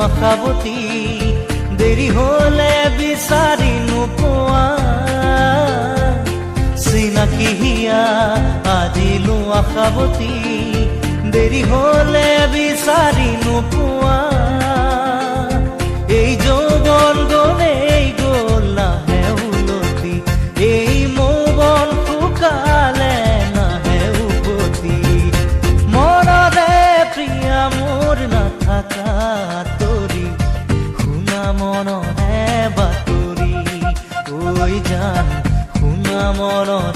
আশাবতী দেৰি হলে বিচাৰি নোপোৱা চিনাকি হিয়া আজিলো আশাবতী দেৰি হলে বিচাৰি নোপোৱা এই যৌৱন গলেই গ'ল নাহে উলটি এই মৌবন শুকালে নাহে উভতি মনৰে প্ৰিয়া মোৰ নাথাকা তৰি শুনা মনৰে বাতৰি ঐ জান শুনা মনৰে